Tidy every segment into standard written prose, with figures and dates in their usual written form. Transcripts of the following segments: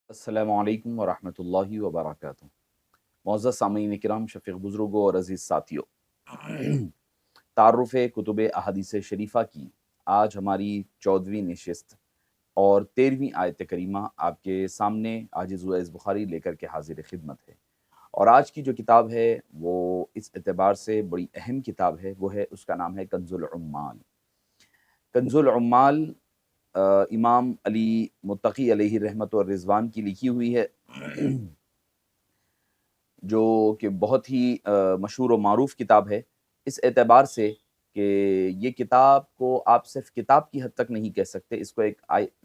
السلام علیکم ورحمۃ اللہ وبرکاتہ۔ معزز سامعین کرام، شفیق بزرگوں اور عزیز ساتھیوں، تعارف کتب احادیث شریفہ کی آج ہماری 14ویں نشست اور 13ویں آیت کریمہ آپ کے سامنے عاجز و عز بخاری لے کر کے حاضر خدمت ہے۔ اور آج کی جو کتاب ہے وہ اس اعتبار سے بڑی اہم کتاب ہے، وہ ہے، اس کا نام ہے کنز العمال۔ کنز العمال امام علی متقی علیہ رحمت و رضوان کی لکھی ہوئی ہے، جو کہ بہت ہی مشہور و معروف کتاب ہے، اس اعتبار سے کہ یہ کتاب کو آپ صرف کتاب کی حد تک نہیں کہہ سکتے، اس کو ایک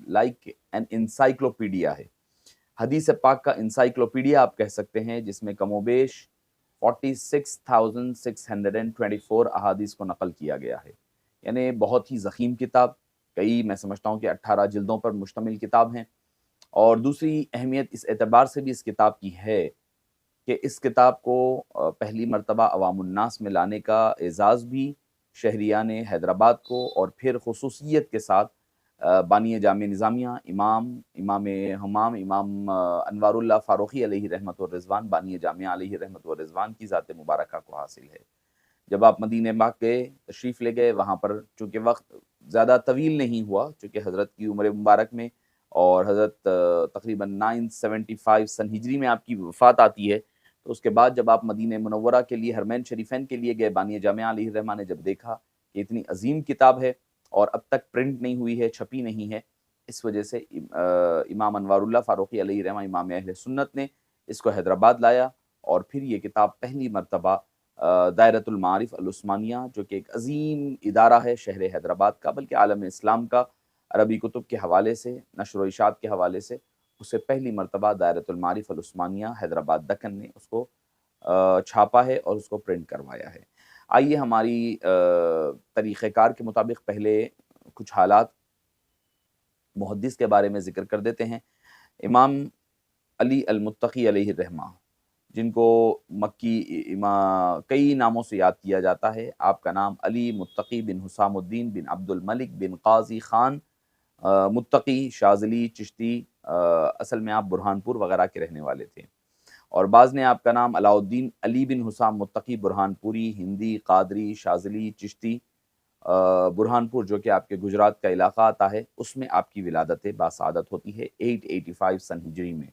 لائک این انسائکلوپیڈیا ہے، حدیث پاک کا انسائکلوپیڈیا آپ کہہ سکتے ہیں، جس میں کم و بیش 46,624 احادیث کو نقل کیا گیا ہے۔ یعنی بہت ہی ضخیم کتاب، کئی میں سمجھتا ہوں کہ 18 جلدوں پر مشتمل کتاب ہیں۔ اور دوسری اہمیت اس اعتبار سے بھی اس کتاب کی ہے کہ اس کتاب کو پہلی مرتبہ عوام الناس میں لانے کا اعزاز بھی شہریان حیدرآباد کو، اور پھر خصوصیت کے ساتھ بانی جامع نظامیہ امام حمام امام انوار اللہ فاروقی علیہ رحمت و رضوان، بانی جامعہ علیہ رحمت و رضوان کی ذات مبارکہ کو حاصل ہے۔ جب آپ مدینہ پاک گئے، تشریف لے گئے، وہاں پر چونکہ وقت زیادہ طویل نہیں ہوا، چونکہ حضرت کی عمر مبارک میں اور حضرت تقریباً 975 سن ہجری میں آپ کی وفات آتی ہے، تو اس کے بعد جب آپ مدینہ منورہ کے لیے، حرمین شریفین کے لیے گئے، بانی جامعہ علیہ الرحمہ نے جب دیکھا کہ اتنی عظیم کتاب ہے اور اب تک پرنٹ نہیں ہوئی ہے، چھپی نہیں ہے، اس وجہ سے امام انوار اللہ فاروقی علیہ الرحمہ، امام اہل سنت نے اس کو حیدرآباد لایا، اور پھر یہ کتاب پہلی مرتبہ دائرۃ المعارف العثمانیہ، جو کہ ایک عظیم ادارہ ہے شہر حیدرآباد کا، بلکہ عالم اسلام کا، عربی کتب کے حوالے سے، نشر و اشاعت کے حوالے سے، اسے پہلی مرتبہ دائرۃ المعارف العثمانیہ حیدرآباد دکن نے اس کو چھاپا ہے اور اس کو پرنٹ کروایا ہے۔ آئیے ہماری طریقہ کار کے مطابق پہلے کچھ حالات محدث کے بارے میں ذکر کر دیتے ہیں۔ امام علی المتقی علیہ الرحمہ، جن کو مکی کئی ناموں سے یاد کیا جاتا ہے، آپ کا نام علی متقی بن حسام الدین بن عبد الملک بن قاضی خان متقی شاذلی چشتی، اصل میں آپ برہان پور وغیرہ کے رہنے والے تھے، اور بعض نے آپ کا نام علاء الدین علی بن حسام متقی برہان پوری، ہندی، قادری، شاذلی چشتی، برہان پور جو کہ آپ کے گجرات کا علاقہ آتا ہے، اس میں آپ کی ولادت باسعادت ہوتی ہے 885 سن ہجری میں،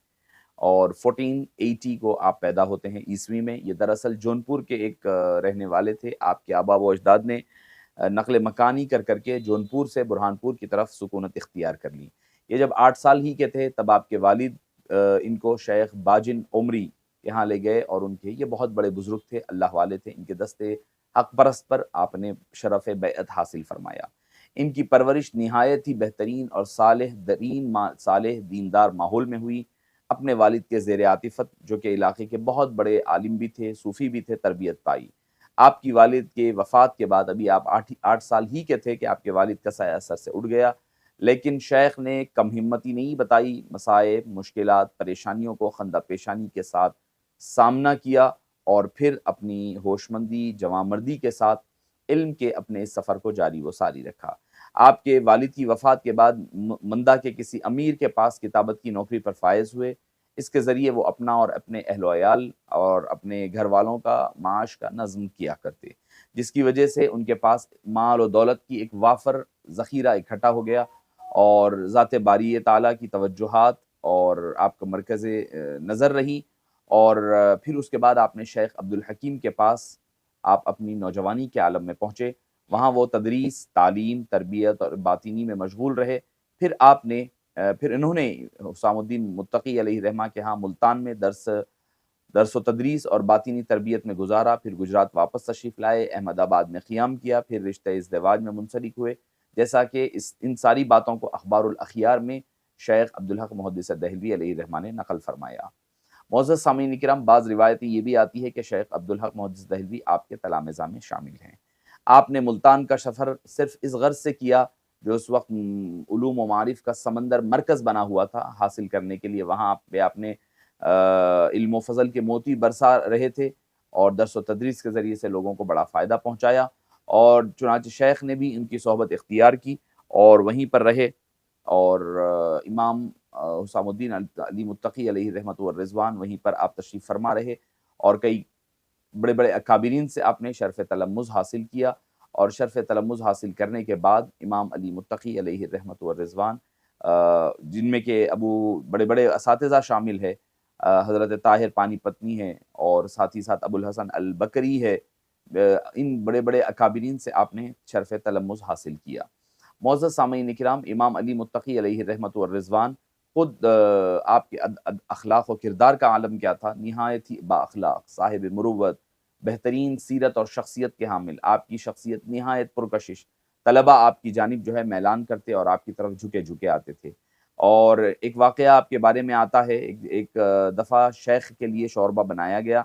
اور 1480 کو آپ پیدا ہوتے ہیں عیسوی میں۔ یہ دراصل جونپور کے ایک رہنے والے تھے، آپ کے آبا و اجداد نے نقل مکانی کر کر کے جونپور سے برہان پور کی طرف سکونت اختیار کر لی۔ یہ جب 8 سال ہی کے تھے، تب آپ کے والد ان کو شیخ باجن عمری یہاں لے گئے، اور ان کے یہ بہت بڑے بزرگ تھے، اللہ والے تھے، ان کے دستے حق پرست پر آپ نے شرف بیعت حاصل فرمایا۔ ان کی پرورش نہایت ہی بہترین اور صالح دیندار ماحول میں ہوئی۔ اپنے والد کے زیر عاطفت، جو کہ علاقے کے بہت بڑے عالم بھی تھے، صوفی بھی تھے، تربیت پائی۔ آپ کی والد کے وفات کے بعد ابھی آپ 8 سال ہی کے تھے کہ آپ کے والد کا سایہ سر سے اٹھ گیا، لیکن شیخ نے کم ہمتی نہیں بتائی، مصائب، مشکلات، پریشانیوں کو خندہ پیشانی کے ساتھ سامنا کیا، اور پھر اپنی ہوشمندی، جوانمردی کے ساتھ علم کے اپنے اس سفر کو جاری و ساری رکھا۔ آپ کے والد کی وفات کے بعد مندہ کے کسی امیر کے پاس کتابت کی نوکری پر فائز ہوئے، اس کے ذریعے وہ اپنا اور اپنے اہل و عیال اور اپنے گھر والوں کا معاش کا نظم کیا کرتے، جس کی وجہ سے ان کے پاس مال و دولت کی ایک وافر ذخیرہ اکٹھا ہو گیا، اور ذات باری تعالیٰ کی توجہات اور آپ کا مرکز نظر رہی۔ اور پھر اس کے بعد آپ نے شیخ عبد الحکیم کے پاس آپ اپنی نوجوانی کے عالم میں پہنچے، وہاں وہ تدریس، تعلیم، تربیت اور باطینی میں مشغول رہے۔ پھر انہوں نے حسام الدین متقی علیہ رحمہ کے ہاں ملتان میں درس و تدریس اور باطینی تربیت میں گزارا، پھر گجرات واپس تشریف لائے، احمد آباد میں قیام کیا، پھر رشتہ ازدواج میں منسلک ہوئے، جیسا کہ ان ساری باتوں کو اخبار الاخیار میں شیخ عبدالحق محدث دہلوی علیہ رحمہ نے نقل فرمایا۔ معزز سامعین کرام، بعض روایتیں یہ بھی آتی ہے کہ شیخ عبدالحق محدث دہلوی آپ کے تلامذہ میں شامل ہیں۔ آپ نے ملتان کا سفر صرف اس غرض سے کیا، جو اس وقت علوم و معارف کا سمندر مرکز بنا ہوا تھا، حاصل کرنے کے لیے وہاں آپ نے علم و فضل کے موتی برسا رہے تھے، اور درس و تدریس کے ذریعے سے لوگوں کو بڑا فائدہ پہنچایا، اور چنانچہ شیخ نے بھی ان کی صحبت اختیار کی، اور وہیں پر رہے، اور امام حسام الدین علی متقی علیہ رحمت و رضوان وہیں پر آپ تشریف فرما رہے، اور کئی بڑے بڑے اکابرین سے آپ نے شرف تلمذ حاصل کیا، اور شرف تلمذ حاصل کرنے کے بعد امام علی متقی علیہ رحمت و رضوان، جن میں کہ بڑے بڑے اساتذہ شامل ہے، حضرت طاہر پانی پتنی ہے، اور ساتھ ہی ساتھ ابو الحسن البکری ہے، ان بڑے بڑے اکابرین سے آپ نے شرف تلمذ حاصل کیا۔ معزز سامعین کرام، امام علی متقی علیہ رحمت و رضوان خود آپ کے اخلاق و کردار کا عالم کیا تھا، نہایت ہی با اخلاق، صاحب مروت، بہترین سیرت اور شخصیت کے حامل، آپ کی شخصیت نہایت پرکشش، طلبہ آپ کی جانب جو ہے میلان کرتے اور آپ کی طرف جھکے جھکے آتے تھے۔ اور ایک واقعہ آپ کے بارے میں آتا ہے، ایک دفعہ شیخ کے لیے شوربہ بنایا گیا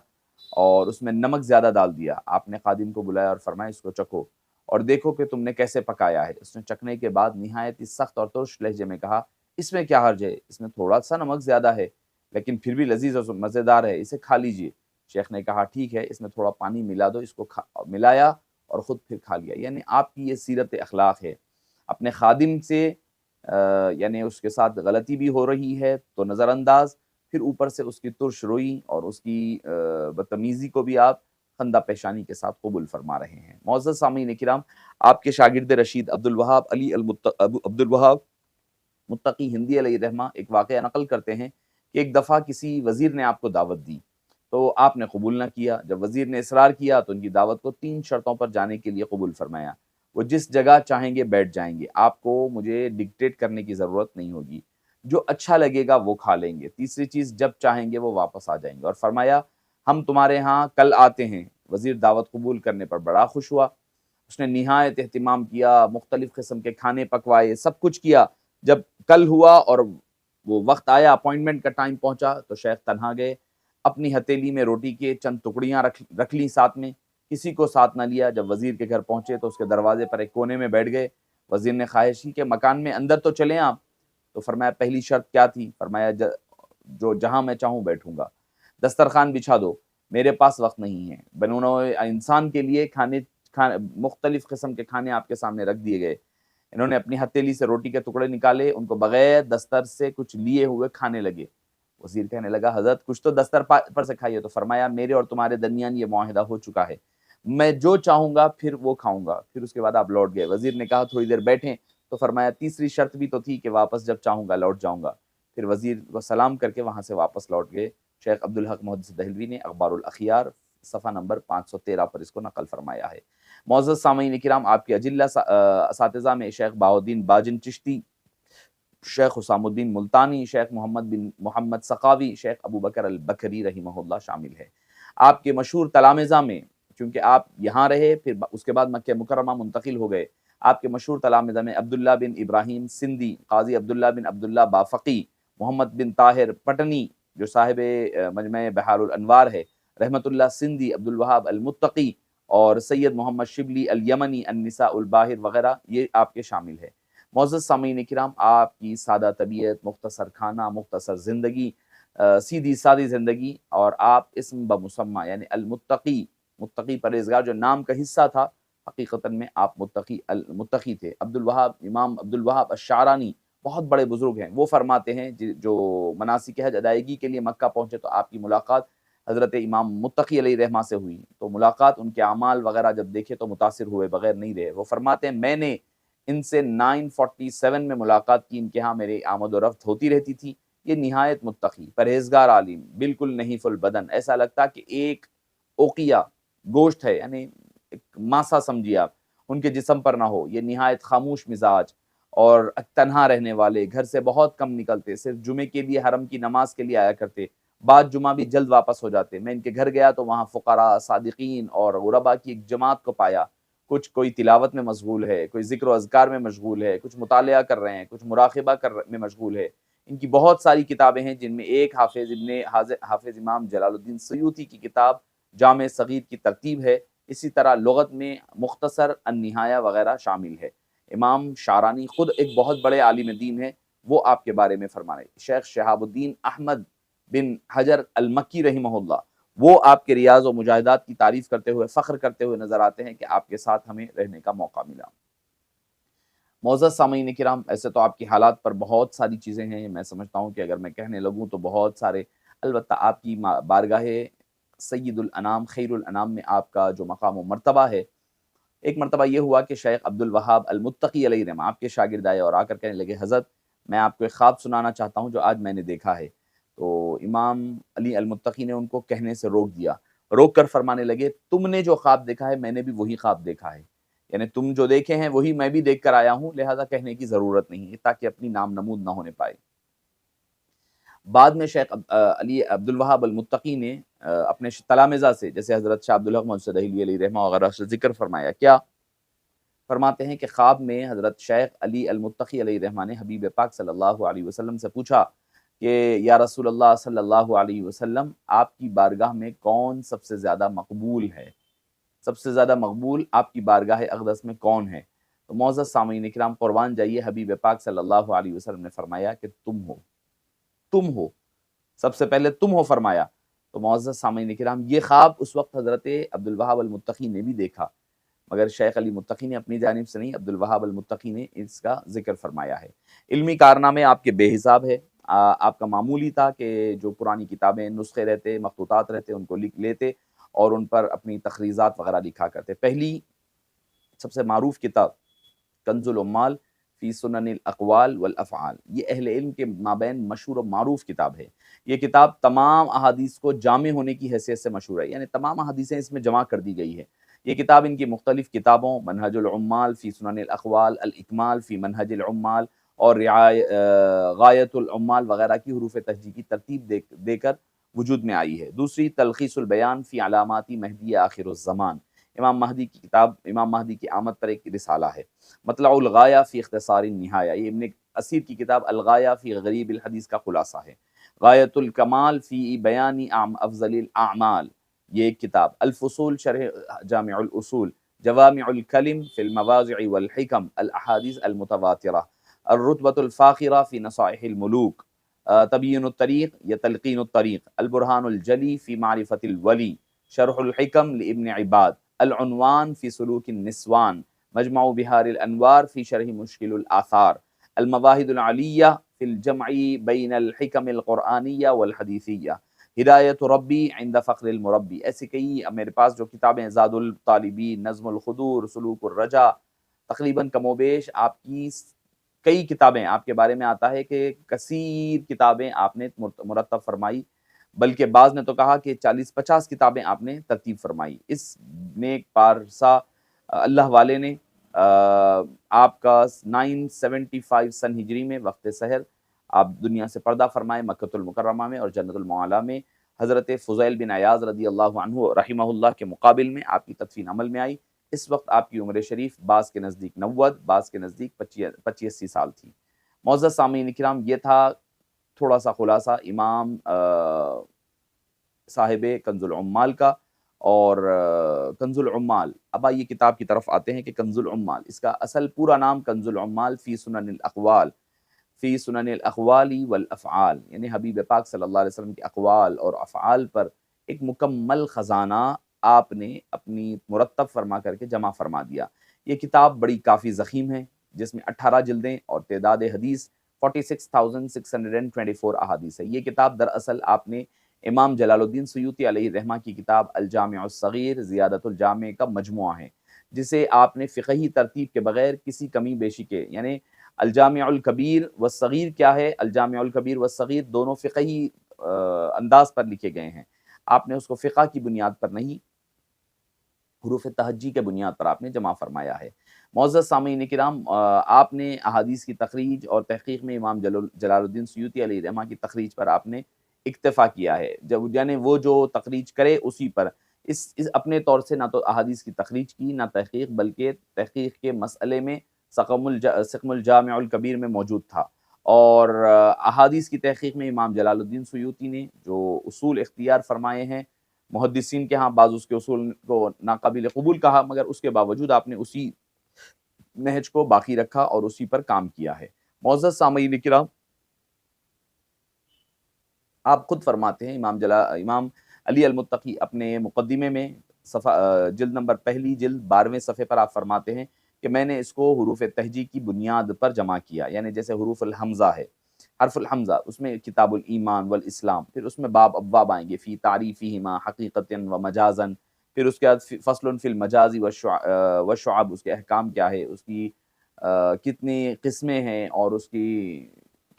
اور اس میں نمک زیادہ ڈال دیا، آپ نے خادم کو بلایا اور فرمایا اس کو چکھو اور دیکھو کہ تم نے کیسے پکایا ہے۔ اس نے چکھنے کے بعد نہایت ہی سخت اور ترش لہجے میں کہا، اس میں کیا حرج ہے، اس میں تھوڑا سا نمک زیادہ ہے لیکن پھر بھی لذیذ اور مزیدار ہے، اسے کھا لیجئے۔ شیخ نے کہا ٹھیک ہے، اس میں تھوڑا پانی ملا دو، اس کو ملایا اور خود پھر کھا لیا۔ یعنی آپ کی یہ سیرت اخلاق ہے، اپنے خادم سے یعنی اس کے ساتھ غلطی بھی ہو رہی ہے تو نظر انداز، پھر اوپر سے اس کی ترش روئی اور اس کی بدتمیزی کو بھی آپ خندہ پیشانی کے ساتھ قبول فرما رہے ہیں۔ معزز سامعین کرام، آپ کے شاگرد رشید عبدالوہاب علی عبدالوہاب متقی ہندی علیہ رحمہ ایک واقعہ نقل کرتے ہیں کہ ایک دفعہ کسی وزیر نے آپ کو دعوت دی تو آپ نے قبول نہ کیا۔ جب وزیر نے اصرار کیا تو ان کی دعوت کو 3 شرطوں پر جانے کے لیے قبول فرمایا۔ وہ جس جگہ چاہیں گے بیٹھ جائیں گے، آپ کو مجھے ڈکٹیٹ کرنے کی ضرورت نہیں ہوگی، جو اچھا لگے گا وہ کھا لیں گے۔ تیسری چیز، جب چاہیں گے وہ واپس آ جائیں گے، اور فرمایا ہم تمہارے ہاں کل آتے ہیں۔ وزیر دعوت قبول کرنے پر بڑا خوش ہوا، اس نے نہایت اہتمام کیا، مختلف قسم کے کھانے پکوائے، سب کچھ کیا۔ جب کل ہوا اور وہ وقت آیا، اپوائنٹمنٹ کا ٹائم پہنچا، تو شیخ تنہا گئے، اپنی ہتھیلی میں روٹی کے چند ٹکڑیاں رکھ لیں ساتھ میں، کسی کو ساتھ نہ لیا۔ جب وزیر کے گھر پہنچے تو اس کے دروازے پر ایک کونے میں بیٹھ گئے۔ وزیر نے خواہش کی کہ مکان میں اندر تو چلیں آپ، تو فرمایا پہلی شرط کیا تھی؟ فرمایا جو جہاں میں چاہوں بیٹھوں گا۔ دسترخوان بچھا دو، میرے پاس وقت نہیں ہے۔ بنو انسان کے لیے مختلف قسم کے کھانے آپ کے سامنے رکھ دیے گئے۔ انہوں نے اپنی ہتھیلی سے روٹی کے ٹکڑے نکالے، ان کو بغیر دستر سے کچھ لیے ہوئے کھانے لگے۔ وزیر کہنے لگا حضرت کچھ تو دستر پر سے کھائیے۔ تو فرمایا میرے اور تمہارے درمیان یہ معاہدہ ہو چکا ہے، میں جو چاہوں گا پھر وہ کھاؤں گا۔ پھر اس کے بعد آپ لوٹ گئے۔ وزیر نے کہا تھوڑی دیر بیٹھیں، تو فرمایا تیسری شرط بھی تو تھی کہ واپس جب چاہوں گا لوٹ جاؤں گا۔ پھر وزیر کو سلام کر کے وہاں سے واپس لوٹ گئے۔ شیخ عبدالحق محدث دہلوی نے اخبار الاخیار صفحہ نمبر 513 پر اس کو نقل فرمایا ہے۔ معزز سامعین کرام، آپ کے اجلہ اساتذہ میں شیخ بہاؤالدین باجن چشتی، شیخ حسام الدین ملتانی، شیخ محمد بن محمد سقاوی، شیخ ابو بکر البکری رحمہ اللہ شامل ہے۔ آپ کے مشہور تلامذہ میں، چونکہ آپ یہاں رہے پھر اس کے بعد مکہ مکرمہ منتقل ہو گئے، آپ کے مشہور تلامذہ میں عبداللہ بن ابراہیم سندھی، قاضی عبداللہ بن عبداللہ بافقی، محمد بن طاہر پٹنی جو صاحب مجمع بحار الانوار ہے، رحمت اللہ سندھی، عبدالوہاب المتقی، اور سید محمد شبلی الیمنی النساء الباہر وغیرہ، یہ آپ کے شامل ہے۔ معزز سامعین کرام، آپ کی سادہ طبیعت، مختصر کھانا، مختصر زندگی، سیدھی سادی زندگی، اور آپ اسم بمسمى یعنی المتقی، متقی پرہیزگار جو نام کا حصہ تھا، حقیقتاً میں آپ متقی تھے۔ امام عبدالوہاب الشعرانی بہت بڑے بزرگ ہیں، وہ فرماتے ہیں جو مناسک حج ادائیگی کے لیے مکہ پہنچے تو آپ کی ملاقات حضرت امام متقی علیہ رحمہ سے ہوئی، تو ملاقات ان کے اعمال وغیرہ جب دیکھے تو متاثر ہوئے بغیر نہیں رہے۔ وہ فرماتے ہیں میں نے ان سے 947 میں ملاقات کی، ان کے ہاں میرے آمد و رفت ہوتی رہتی تھی۔ یہ نہایت متقی پرہیزگار عالم، بالکل نحیف البدن، ایسا لگتا کہ ایک اوقیہ گوشت ہے، یعنی ایک ماسا سمجھیے آپ، ان کے جسم پر نہ ہو۔ یہ نہایت خاموش مزاج اور تنہا رہنے والے، گھر سے بہت کم نکلتے، صرف جمعے کے لیے حرم کی نماز کے لیے آیا کرتے، بعد جمعہ بھی جلد واپس ہو جاتے۔ میں ان کے گھر گیا تو وہاں فقراء، صادقین اور غرباء کی ایک جماعت کو پایا، کوئی تلاوت میں مشغول ہے، کوئی ذکر و اذکار میں مشغول ہے، کچھ مطالعہ کر رہے ہیں، کچھ مراقبہ میں مشغول ہے۔ ان کی بہت ساری کتابیں ہیں، جن میں ایک حافظ امام جلال الدین سیوطی کی کتاب جامع صغیر کی ترتیب ہے، اسی طرح لغت میں مختصر النہایہ وغیرہ شامل ہے۔ امام شعرانی خود ایک بہت بڑے عالم دین ہیں، وہ آپ کے بارے میں فرما رہے۔ شیخ شہاب الدین احمد بن حجر المکی رحمہ اللہ، وہ آپ کے ریاض و مجاہدات کی تعریف کرتے ہوئے، فخر کرتے ہوئے نظر آتے ہیں کہ آپ کے ساتھ ہمیں رہنے کا موقع ملا۔ معزز سامعین کرام، ایسے تو آپ کی حالات پر بہت ساری چیزیں ہیں، میں سمجھتا ہوں کہ اگر میں کہنے لگوں تو بہت سارے، البتہ آپ کی بارگاہ سید الانام خیر الانام میں آپ کا جو مقام و مرتبہ ہے، ایک مرتبہ یہ ہوا کہ شیخ عبد الوہاب المتقی علیہ رحمہ آپ کے شاگرد آئے اور آ کر کہنے لگے حضرت میں آپ کو ایک خواب سنانا چاہتا ہوں جو آج میں نے دیکھا ہے۔ تو امام علی المتقی نے ان کو کہنے سے روک دیا، روک کر فرمانے لگے تم نے جو خواب دیکھا ہے میں نے بھی وہی خواب دیکھا ہے، یعنی تم جو دیکھے ہیں وہی میں بھی دیکھ کر آیا ہوں، لہذا کہنے کی ضرورت نہیں ہے تاکہ اپنی نام نمود نہ ہونے پائے۔ بعد میں شیخ علی عبد الوہاب المتقی نے اپنے تلامذہ سے، جیسے حضرت شاہ عبد الحق محمد دہلوی علیہ رحمہ وغیرہ سے ذکر فرمایا، کیا فرماتے ہیں کہ خواب میں حضرت شیخ علی المتقی علیہ رحمہ نے حبیب پاک صلی اللہ علیہ وسلم سے پوچھا کہ یا رسول اللہ صلی اللہ علیہ وسلم، آپ کی بارگاہ میں کون سب سے زیادہ مقبول ہے؟ سب سے زیادہ مقبول آپ کی بارگاہ اقدس میں کون ہے؟ تو معزز سامعین کرام، قربان جائیے، حبیب پاک صلی اللہ علیہ وسلم نے فرمایا کہ تم ہو، تم ہو، سب سے پہلے تم ہو فرمایا۔ تو معزز سامعین کرام، یہ خواب اس وقت حضرت عبد الوہاب المتقی نے بھی دیکھا، مگر شیخ علی متقی نے اپنی جانب سے نہیں، عبد الوہاب المتقی نے اس کا ذکر فرمایا ہے۔ علمی کارنامے آپ کے بے حساب ہے۔ آپ کا معمولی تھا کہ جو پرانی کتابیں، نسخے رہتے، مخطوطات رہتے، ان کو لکھ لیتے اور ان پر اپنی تخریزات وغیرہ لکھا کرتے۔ پہلی سب سے معروف کتاب کنز العمال فی سنن الاقوال والافعال، یہ اہل علم کے مابین مشہور و معروف کتاب ہے۔ یہ کتاب تمام احادیث کو جامع ہونے کی حیثیت سے مشہور ہے، یعنی تمام احادیثیں اس میں جمع کر دی گئی ہے۔ یہ کتاب ان کی مختلف کتابوں منہج العمال فی سنن الاقوال، الاکمال فی منہج العمال اور غایت العمال وغیرہ کی حروف تہجی کی ترتیب دے کر وجود میں آئی ہے۔ دوسری تلخیص البیان فی علامات مہدی آخر الزمان، امام مہدی کی کتاب، امام مہدی کی آمد پر ایک رسالہ ہے۔ مطلع الغایہ فی اختصار النہایہ، یہ ابن اسیر کی کتاب الغایہ فی غریب الحدیث کا خلاصہ ہے۔ غایت الکمال فی بیان افضل الاعمال، یہ ایک کتاب۔ الفصول شرح جامع الاصول، جوامع الکلم فی المواضع والحکم، الاحادیث المتواترہ، الرتبۃ الفاخرہ فی نصائح الملوک، تبیین الطریق یا تلقین الطریق، البرہان الجلی فی معرفت الولی، شرح الحکم لابن عباد، العنوان فی سلوک النسوان، مجمع بحار الانوار فی شرح مشکل الآثار، المواہد العلیہ فی الجمع بین الحکم القرآنیہ والحدیثیہ، ہدایت ربی عند فقر المربی۔ ایسے کئی میرے پاس جو کتابیں، زاد الطالبین، نظم الخدور، سلوک الرجا، تقریباً کم و بیش آپ کی کئی کتابیں، آپ کے بارے میں آتا ہے کہ کثیر کتابیں آپ نے مرتب فرمائی، بلکہ بعض نے تو کہا کہ 40-50 کتابیں آپ نے ترتیب فرمائی۔ اس نیک پارسا اللہ والے نے آپ کا 975 سن ہجری میں وقت سحر آپ دنیا سے پردہ فرمائے، مکۃ المکرمہ میں اور جنت المعلیٰ میں حضرت فضیل بن عیاض رضی اللہ عنہ رحمہ اللہ کے مقابل میں آپ کی تدفین عمل میں آئی۔ اس وقت آپ کی عمر شریف بعض کے نزدیک 90، بعض کے نزدیک 25-80 سال تھی۔ معزز سامعین کرام، یہ تھا تھوڑا سا خلاصہ امام صاحب کنز العمال کا۔ اور کنز العمال، اب آئیے کتاب کی طرف آتے ہیں کہ کنز العمال، اس کا اصل پورا نام کنز العمال فی سنن الاقوال، فی سنن الاقوال والافعال، یعنی حبیب پاک صلی اللہ علیہ وسلم کے اقوال اور افعال پر ایک مکمل خزانہ آپ نے اپنی مرتب فرما کر کے جمع فرما دیا۔ یہ کتاب بڑی کافی ضخیم ہے، جس میں 18 جلدیں اور تعداد حدیث 46,624 احادیث ہے۔ یہ کتاب دراصل آپ نے امام جلال الدین سیوطی علیہ رحمہ کی کتاب الجامع الصغیر زیادۃ الجامع کا مجموعہ ہے، جسے آپ نے فقہی ترتیب کے بغیر کسی کمی بیشی کے، یعنی الجامع الکبیر والصغیر کیا ہے، الجامع الکبیر والصغیر دونوں فقہی انداز پر لکھے گئے ہیں، آپ نے اس کو فقہ کی بنیاد پر نہیں، حروف تہجی کے بنیاد پر آپ نے جمع فرمایا ہے۔ معزز سامعین کرام، آپ نے احادیث کی تخریج اور تحقیق میں امام جلال الدین سیوطی علیہ رحمہ کی تخریج پر آپ نے اکتفا کیا ہے، یعنی وہ جو تخریج کرے اسی پر، اس اپنے طور سے نہ تو احادیث کی تخریج کی نہ تحقیق، بلکہ تحقیق کے مسئلے میں سقم الجامع الکبیر میں موجود تھا، اور احادیث کی تحقیق میں امام جلال الدین سیوطی نے جو اصول اختیار فرمائے ہیں، محدثین کے ہاں بعض اس کے اصول کو ناقابل قبول کہا، مگر اس کے باوجود آپ نے اسی نہج کو باقی رکھا اور اسی پر کام کیا ہے۔ معزز سامعین کرام، آپ خود فرماتے ہیں، امام علی المتقی اپنے مقدمے میں جلد نمبر پہلی جلد 12ویں صفحے پر آپ فرماتے ہیں کہ میں نے اس کو حروف تہجی کی بنیاد پر جمع کیا، یعنی جیسے حروف الحمزہ ہے، حرف الحمزہ، اس میں کتاب الایمان والاسلام، پھر اس میں باب ابواب آئیں گے فی تعریفہما حقیقتا و مجازا، پھر اس کے بعد فصل فی المجاز والشعب، اس کے احکام کیا ہے، اس کی کتنی قسمیں ہیں اور اس کی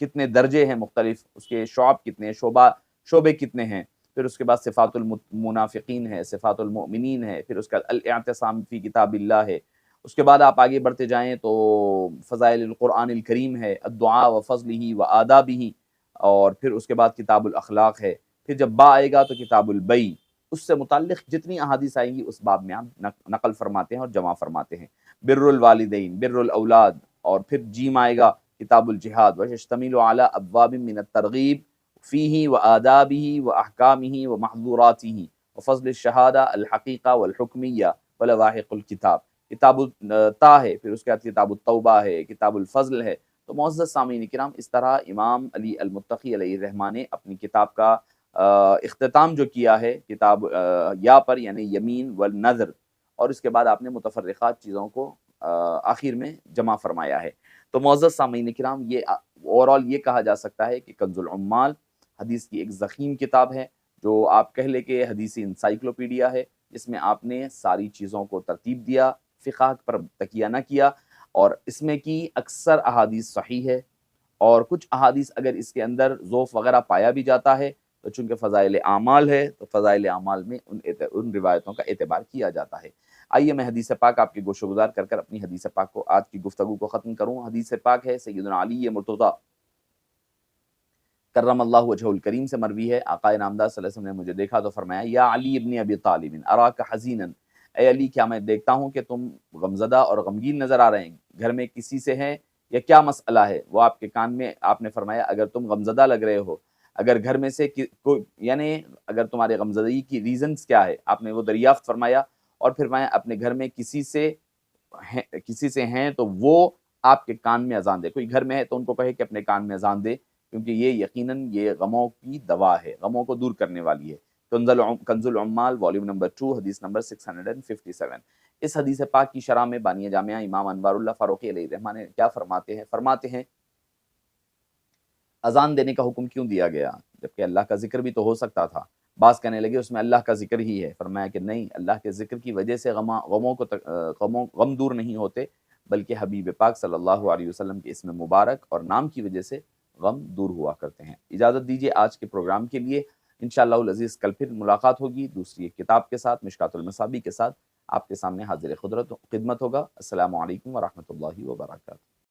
کتنے درجے ہیں مختلف، اس کے شعب کتنے، شعبے کتنے ہیں، پھر اس کے بعد صفات المنافقین ہے، صفات المؤمنین ہے، پھر اس کا الاعتصام فی کتاب اللہ ہے، اس کے بعد آپ آگے بڑھتے جائیں تو فضائل القرآن الکریم ہے، الدعاء و فضلہ و آدابہ، اور پھر اس کے بعد کتاب الاخلاق ہے، پھر جب با آئے گا تو کتاب البیع، اس سے متعلق جتنی احادیث آئیں گی اس باب میں آپ نقل فرماتے ہیں اور جمع فرماتے ہیں، بر الوالدین، بر الاولاد، اور پھر جیم آئے گا کتاب الجہاد، ویشتمل علی ابواب من الترغیب فیہ و آدابہ و احکامہ و محظوراتہ و فضل الشہادہ الحقیقہ والحکمیہ و لواحق الکتاب، کتاب التا ہے، پھر اس کے بعد کتاب التوبہ ہے، کتاب الفضل ہے۔ تو معزز سامعین کرام، اس طرح امام علی المتقی علیہ الرحمہ نے اپنی کتاب کا اختتام جو کیا ہے کتاب یا پر، یعنی یمین والنذر، اور اس کے بعد آپ نے متفرقات چیزوں کو آخر میں جمع فرمایا ہے۔ تو معزز سامعین کرام، یہ اوورال یہ کہا جا سکتا ہے کہ کنز العمال حدیث کی ایک ضخیم کتاب ہے، جو آپ کہہ لیں کہ حدیثی انسائیکلوپیڈیا ہے، جس میں آپ نے ساری چیزوں کو ترتیب دیا، فقہ پر تکیہ نہ کیا، اور اس میں کی اکثر احادیث صحیح ہے، اور کچھ احادیث اگر اس کے اندر ضعف وغیرہ پایا بھی جاتا ہے تو چونکہ فضائل اعمال ہے تو فضائل اعمال میں ان روایتوں کا اعتبار کیا جاتا ہے۔ آئیے میں حدیث پاک آپ کی گوش گزار کر اپنی حدیث پاک کو، آج کی گفتگو کو ختم کروں۔ حدیث پاک ہے سیدنا علی مرتضیٰ کرم اللہ وجہہ الکریم سے مروی ہے، آقا نامدار صلی اللہ علیہ وسلم نے مجھے دیکھا تو فرمایا یا علی ابن ابی طالب اراک حزینا، اے علی کیا میں دیکھتا ہوں کہ تم غمزدہ اور غمگین نظر آ رہے ہیں، گھر میں کسی سے ہیں یا کیا مسئلہ ہے؟ وہ آپ کے کان میں آپ نے فرمایا اگر تم غمزدہ لگ رہے ہو، اگر گھر میں سے یعنی اگر تمہارے غمزدگی کی ریزنز کیا ہے، آپ نے وہ دریافت فرمایا، اور پھر فرمایا اپنے گھر میں کسی سے ہیں تو وہ آپ کے کان میں اذان دے، کوئی گھر میں ہے تو ان کو کہے کہ اپنے کان میں اذان دے، کیونکہ یہ یقیناً یہ غموں کی دوا ہے، غموں کو دور کرنے والی ہے۔ کنز العمال والیوم نمبر 2 حدیث نمبر 657۔ اس حدیث پاک کی شرح میں بانی جامعہ امام انوار اللہ فاروقی علیہ الرحمہ نے کیا فرماتے ہیں اذان دینے کا حکم کیوں دیا گیا جبکہ اللہ کا ذکر بھی تو ہو سکتا تھا؟ بعض کہنے لگے اس میں اللہ کا ذکر ہی ہے، فرمایا کہ نہیں، اللہ کے ذکر کی وجہ سے غم دور نہیں ہوتے، بلکہ حبیب پاک صلی اللہ علیہ وسلم کے اسم مبارک اور نام کی وجہ سے غم دور ہوا کرتے ہیں۔ اجازت دیجیے آج کے پروگرام کے لیے، انشاءاللہ العزیز کل پھر ملاقات ہوگی دوسری ایک کتاب کے ساتھ، مشکات المصابیح کے ساتھ آپ کے سامنے حاضر خدمت ہوگا۔ السلام علیکم ورحمۃ اللہ وبرکاتہ۔